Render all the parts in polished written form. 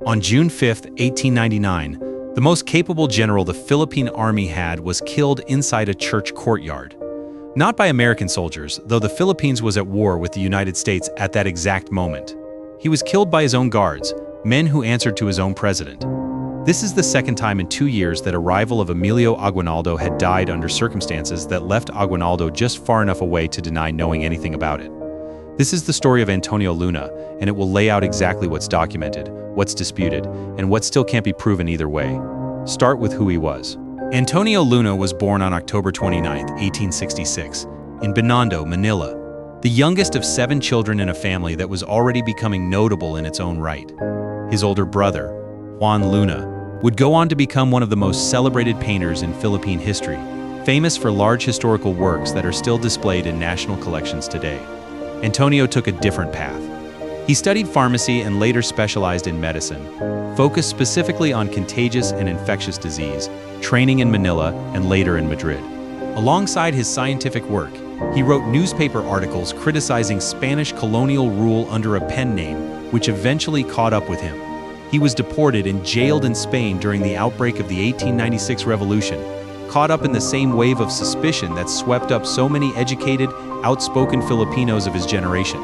On June 5, 1899, the most capable general the Philippine Army had was killed inside a church courtyard. Not by American soldiers, though the Philippines was at war with the United States at that exact moment. He was killed by his own guards, men who answered to his own president. This is the second time in 2 years that a rival of Emilio Aguinaldo had died under circumstances that left Aguinaldo just far enough away to deny knowing anything about it. This is the story of Antonio Luna, and it will lay out exactly what's documented, what's disputed, and what still can't be proven either way. Start with who he was. Antonio Luna was born on October 29, 1866, in Binondo, Manila, the youngest of 7 children in a family that was already becoming notable in its own right. His older brother, Juan Luna, would go on to become one of the most celebrated painters in Philippine history, famous for large historical works that are still displayed in national collections today. Antonio took a different path. He studied pharmacy and later specialized in medicine, focused specifically on contagious and infectious disease, training in Manila and later in Madrid. Alongside his scientific work, he wrote newspaper articles criticizing Spanish colonial rule under a pen name, which eventually caught up with him. He was deported and jailed in Spain during the outbreak of the 1896 revolution, caught up in the same wave of suspicion that swept up so many educated, outspoken Filipinos of his generation.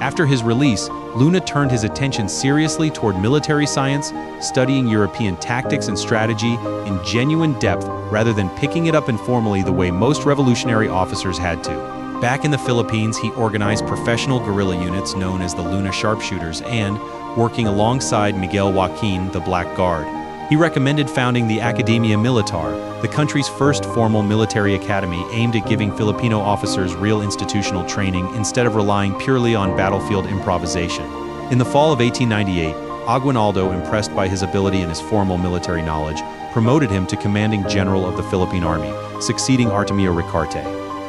After his release, Luna turned his attention seriously toward military science, studying European tactics and strategy in genuine depth rather than picking it up informally the way most revolutionary officers had to. Back in the Philippines, he organized professional guerrilla units known as the Luna Sharpshooters and, working alongside Miguel Joaquin, the Black Guard, he recommended founding the Academia Militar, the country's first formal military academy aimed at giving Filipino officers real institutional training instead of relying purely on battlefield improvisation. In the fall of 1898, Aguinaldo, impressed by his ability and his formal military knowledge, promoted him to commanding general of the Philippine Army, succeeding Artemio Ricarte.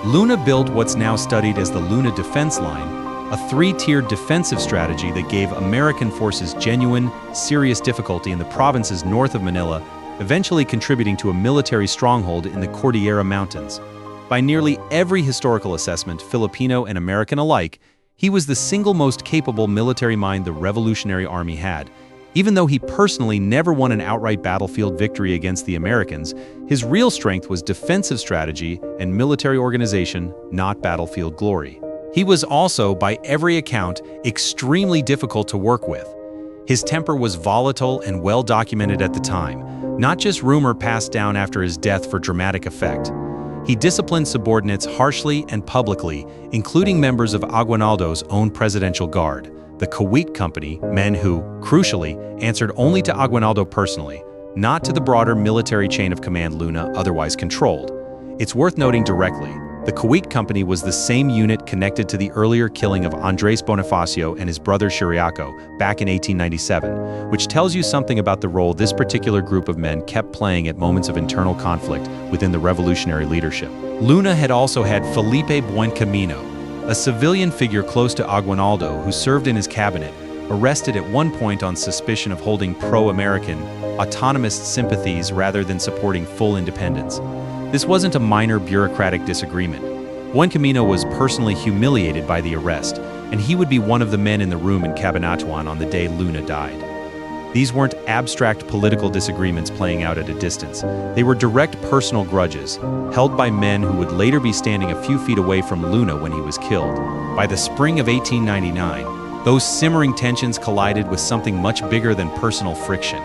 Luna built what's now studied as the Luna Defense Line, a 3-tiered defensive strategy that gave American forces genuine, serious difficulty in the provinces north of Manila, eventually contributing to a military stronghold in the Cordillera Mountains. By nearly every historical assessment, Filipino and American alike, he was the single most capable military mind the Revolutionary Army had. Even though he personally never won an outright battlefield victory against the Americans, his real strength was defensive strategy and military organization, not battlefield glory. He was also, by every account, extremely difficult to work with. His temper was volatile and well documented at the time, not just rumor passed down after his death for dramatic effect. He disciplined subordinates harshly and publicly, including members of Aguinaldo's own presidential guard, the Kawit company, men who, crucially, answered only to Aguinaldo personally, not to the broader military chain of command Luna otherwise controlled. It's worth noting directly, the Kawit company was the same unit connected to the earlier killing of Andres Bonifacio and his brother Chiriaco back in 1897, which tells you something about the role this particular group of men kept playing at moments of internal conflict within the revolutionary leadership. Luna had also had Felipe Buencamino, a civilian figure close to Aguinaldo who served in his cabinet, arrested at one point on suspicion of holding pro-American, autonomist sympathies rather than supporting full independence. This wasn't a minor bureaucratic disagreement. Buencamino was personally humiliated by the arrest, and he would be one of the men in the room in Cabanatuan on the day Luna died. These weren't abstract political disagreements playing out at a distance. They were direct personal grudges, held by men who would later be standing a few feet away from Luna when he was killed. By the spring of 1899, those simmering tensions collided with something much bigger than personal friction.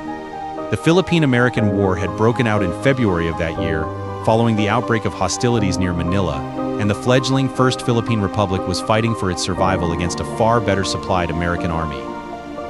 The Philippine-American War had broken out in February of that year, following the outbreak of hostilities near Manila, and the fledgling First Philippine Republic was fighting for its survival against a far better supplied American army.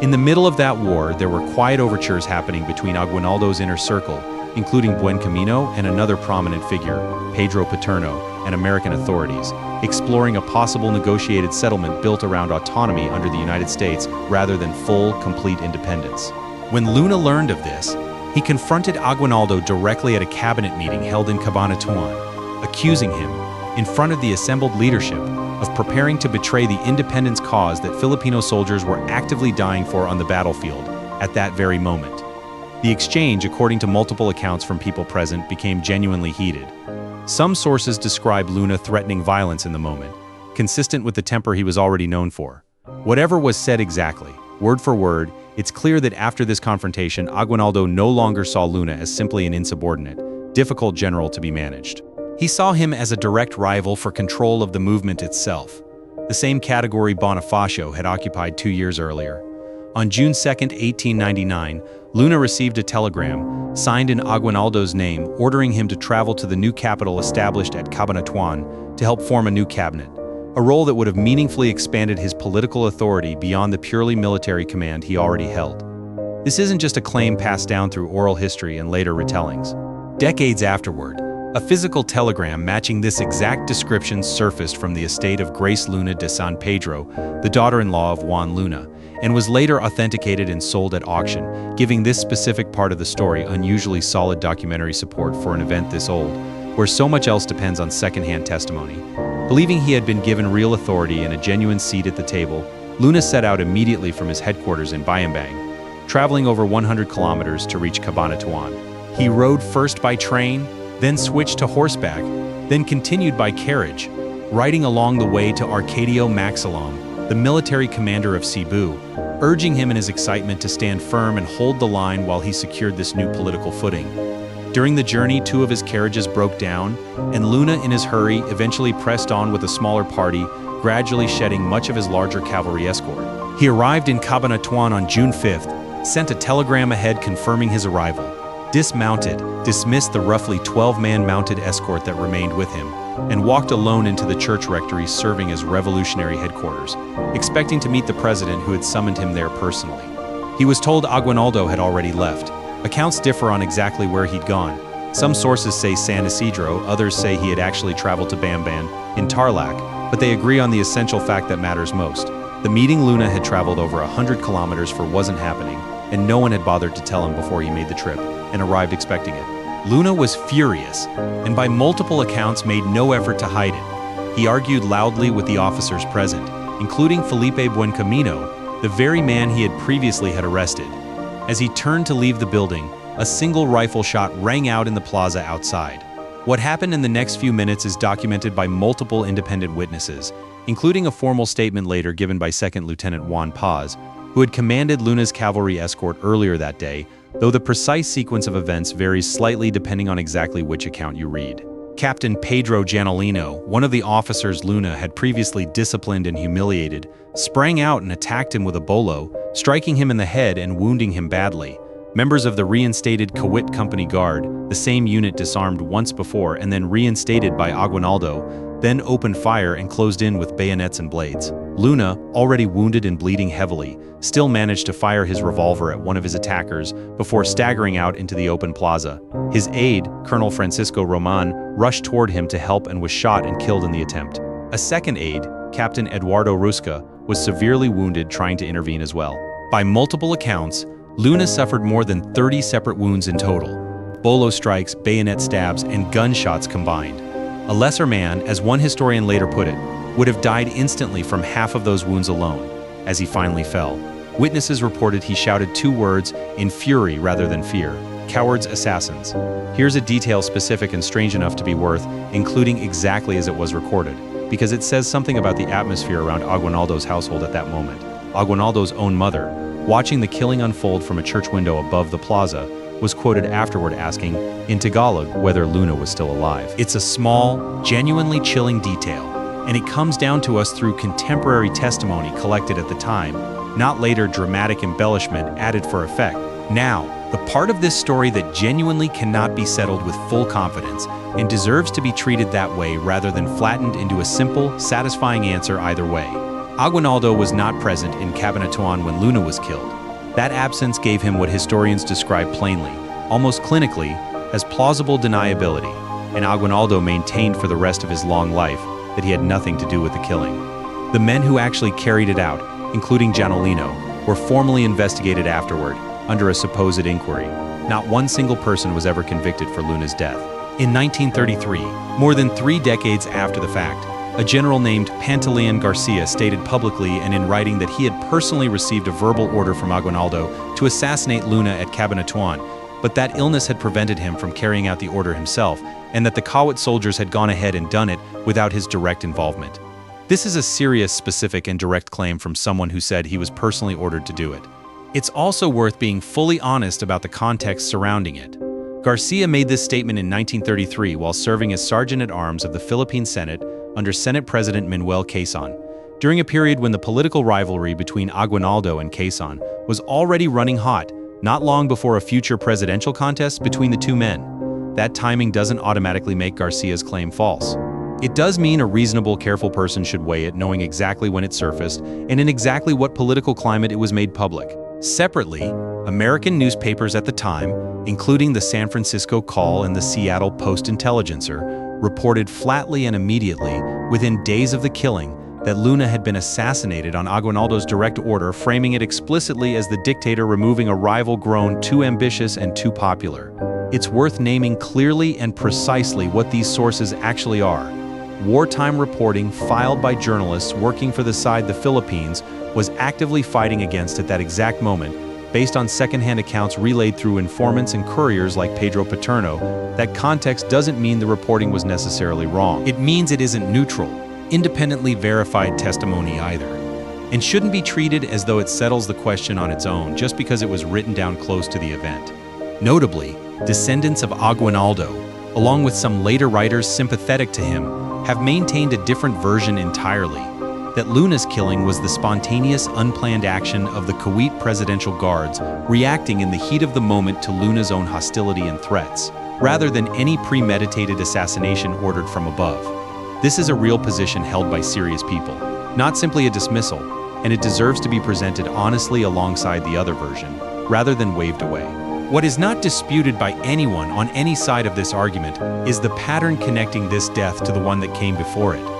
In the middle of that war, there were quiet overtures happening between Aguinaldo's inner circle, including Buencamino and another prominent figure, Pedro Paterno, and American authorities, exploring a possible negotiated settlement built around autonomy under the United States rather than full, complete independence. When Luna learned of this, he confronted Aguinaldo directly at a cabinet meeting held in Cabanatuan, accusing him, in front of the assembled leadership, of preparing to betray the independence cause that Filipino soldiers were actively dying for on the battlefield at that very moment. The exchange, according to multiple accounts from people present, became genuinely heated. Some sources describe Luna threatening violence in the moment, consistent with the temper he was already known for. Whatever was said exactly, word for word, It's clear that after this confrontation, Aguinaldo no longer saw Luna as simply an insubordinate, difficult general to be managed. He saw him as a direct rival for control of the movement itself, the same category Bonifacio had occupied 2 years earlier. On June 2, 1899, Luna received a telegram, signed in Aguinaldo's name, ordering him to travel to the new capital established at Cabanatuan to help form a new cabinet, a role that would have meaningfully expanded his political authority beyond the purely military command he already held. This isn't just a claim passed down through oral history and later retellings. Decades afterward, a physical telegram matching this exact description surfaced from the estate of Grace Luna de San Pedro, the daughter-in-law of Juan Luna, and was later authenticated and sold at auction, giving this specific part of the story unusually solid documentary support for an event this old, where so much else depends on second-hand testimony. Believing he had been given real authority and a genuine seat at the table, Luna set out immediately from his headquarters in Bayambang, traveling over 100 kilometers to reach Cabanatuan. He rode first by train, then switched to horseback, then continued by carriage, riding along the way to Arcadio Maxilom, the military commander of Cebu, urging him in his excitement to stand firm and hold the line while he secured this new political footing. During the journey, 2 of his carriages broke down, and Luna, in his hurry, eventually pressed on with a smaller party, gradually shedding much of his larger cavalry escort. He arrived in Cabanatuan on June 5th, sent a telegram ahead confirming his arrival, dismounted, dismissed the roughly 12-man mounted escort that remained with him, and walked alone into the church rectory serving as revolutionary headquarters, expecting to meet the president who had summoned him there personally. He was told Aguinaldo had already left. Accounts differ on exactly where he'd gone. Some sources say San Isidro, others say he had actually traveled to Bamban in Tarlac, but they agree on the essential fact that matters most. The meeting Luna had traveled over 100 kilometers for wasn't happening, and no one had bothered to tell him before he made the trip, and arrived expecting it. Luna was furious, and by multiple accounts made no effort to hide it. He argued loudly with the officers present, including Felipe Buencamino, the very man he had previously had arrested. As he turned to leave the building, a single rifle shot rang out in the plaza outside. What happened in the next few minutes is documented by multiple independent witnesses, including a formal statement later given by 2nd Lieutenant Juan Paz, who had commanded Luna's cavalry escort earlier that day, though the precise sequence of events varies slightly depending on exactly which account you read. Captain Pedro Janolino, one of the officers Luna had previously disciplined and humiliated, sprang out and attacked him with a bolo, striking him in the head and wounding him badly. Members of the reinstated Kawit Company Guard, the same unit disarmed once before and then reinstated by Aguinaldo, then opened fire and closed in with bayonets and blades. Luna, already wounded and bleeding heavily, still managed to fire his revolver at one of his attackers before staggering out into the open plaza. His aide, Colonel Francisco Roman, rushed toward him to help and was shot and killed in the attempt. A second aide, Captain Eduardo Rusca, was severely wounded trying to intervene as well. By multiple accounts, Luna suffered more than 30 separate wounds in total, bolo strikes, bayonet stabs, and gunshots combined. A lesser man, as one historian later put it, would have died instantly from half of those wounds alone, as he finally fell. Witnesses reported he shouted 2 words in fury rather than fear: "Cowards, assassins." Here's a detail specific and strange enough to be worth including exactly as it was recorded, because it says something about the atmosphere around Aguinaldo's household at that moment. Aguinaldo's own mother, watching the killing unfold from a church window above the plaza, was quoted afterward asking, in Tagalog, whether Luna was still alive. It's a small, genuinely chilling detail, and it comes down to us through contemporary testimony collected at the time, not later dramatic embellishment added for effect. Now, the part of this story that genuinely cannot be settled with full confidence and deserves to be treated that way rather than flattened into a simple, satisfying answer either way. Aguinaldo was not present in Cabanatuan when Luna was killed. That absence gave him what historians describe plainly, almost clinically, as plausible deniability, and Aguinaldo maintained for the rest of his long life that he had nothing to do with the killing. The men who actually carried it out, including Janolino, were formally investigated afterward, under a supposed inquiry. Not one single person was ever convicted for Luna's death. In 1933, more than 3 decades after the fact, a general named Pantaleon Garcia stated publicly and in writing that he had personally received a verbal order from Aguinaldo to assassinate Luna at Cabanatuan, but that illness had prevented him from carrying out the order himself, and that the Kawit soldiers had gone ahead and done it without his direct involvement. This is a serious, specific, and direct claim from someone who said he was personally ordered to do it. It's also worth being fully honest about the context surrounding it. Garcia made this statement in 1933 while serving as Sergeant-at-Arms of the Philippine Senate under Senate President Manuel Quezon, during a period when the political rivalry between Aguinaldo and Quezon was already running hot, not long before a future presidential contest between the two men. That timing doesn't automatically make Garcia's claim false. It does mean a reasonable, careful person should weigh it, knowing exactly when it surfaced and in exactly what political climate it was made public. Separately, American newspapers at the time, including the San Francisco Call and the Seattle Post-Intelligencer, reported flatly and immediately, within days of the killing, that Luna had been assassinated on Aguinaldo's direct order, framing it explicitly as the dictator removing a rival grown too ambitious and too popular. It's worth naming clearly and precisely what these sources actually are. Wartime reporting filed by journalists working for the side the Philippines was actively fighting against at that exact moment, based on secondhand accounts relayed through informants and couriers like Pedro Paterno. That context doesn't mean the reporting was necessarily wrong. It means it isn't neutral, independently verified testimony either, and shouldn't be treated as though it settles the question on its own just because it was written down close to the event. Notably, descendants of Aguinaldo, along with some later writers sympathetic to him, have maintained a different version entirely, that Luna's killing was the spontaneous, unplanned action of the Kawit presidential guards reacting in the heat of the moment to Luna's own hostility and threats, rather than any premeditated assassination ordered from above. This is a real position held by serious people, not simply a dismissal, and it deserves to be presented honestly alongside the other version, rather than waved away. What is not disputed by anyone on any side of this argument is the pattern connecting this death to the one that came before it.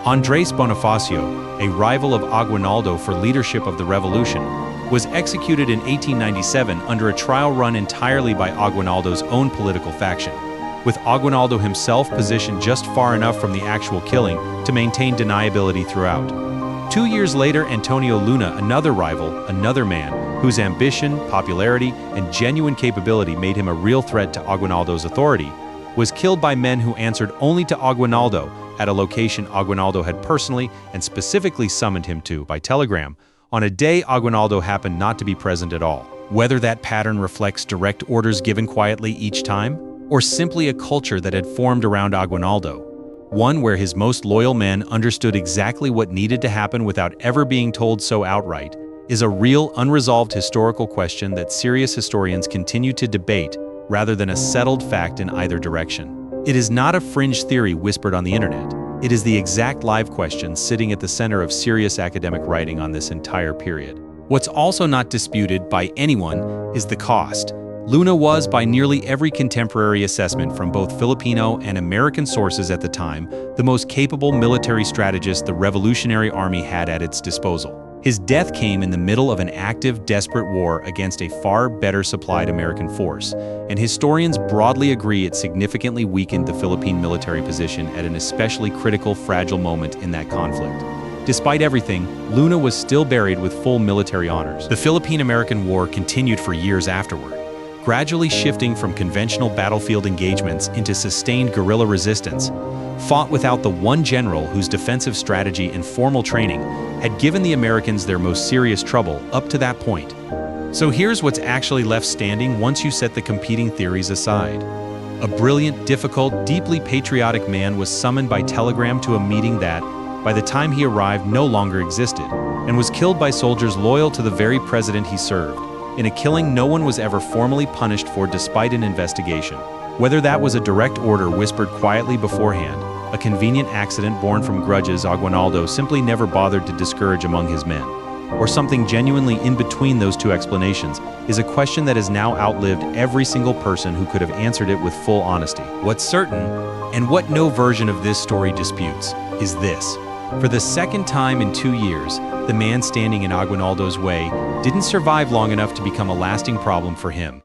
Andres Bonifacio, a rival of Aguinaldo for leadership of the revolution, was executed in 1897 under a trial run entirely by Aguinaldo's own political faction, with Aguinaldo himself positioned just far enough from the actual killing to maintain deniability throughout. 2 years later, Antonio Luna, another rival, another man, whose ambition, popularity, and genuine capability made him a real threat to Aguinaldo's authority, was killed by men who answered only to Aguinaldo at a location Aguinaldo had personally and specifically summoned him to by telegram, on a day Aguinaldo happened not to be present at all. Whether that pattern reflects direct orders given quietly each time, or simply a culture that had formed around Aguinaldo, one where his most loyal men understood exactly what needed to happen without ever being told so outright, is a real, unresolved historical question that serious historians continue to debate rather than a settled fact in either direction. It is not a fringe theory whispered on the internet. It is the exact live question sitting at the center of serious academic writing on this entire period. What's also not disputed by anyone is the cost. Luna was, by nearly every contemporary assessment from both Filipino and American sources at the time, the most capable military strategist the Revolutionary Army had at its disposal. His death came in the middle of an active, desperate war against a far better supplied American force, and historians broadly agree it significantly weakened the Philippine military position at an especially critical, fragile moment in that conflict. Despite everything, Luna was still buried with full military honors. The Philippine-American War continued for years afterward, gradually shifting from conventional battlefield engagements into sustained guerrilla resistance, fought without the one general whose defensive strategy and formal training had given the Americans their most serious trouble up to that point. So here's what's actually left standing once you set the competing theories aside. A brilliant, difficult, deeply patriotic man was summoned by telegram to a meeting that, by the time he arrived, no longer existed, and was killed by soldiers loyal to the very president he served, in a killing no one was ever formally punished for despite an investigation. Whether that was a direct order whispered quietly beforehand, a convenient accident born from grudges Aguinaldo simply never bothered to discourage among his men, or something genuinely in between those two explanations, is a question that has now outlived every single person who could have answered it with full honesty. What's certain, and what no version of this story disputes, is this. For the second time in 2 years, the man standing in Aguinaldo's way didn't survive long enough to become a lasting problem for him.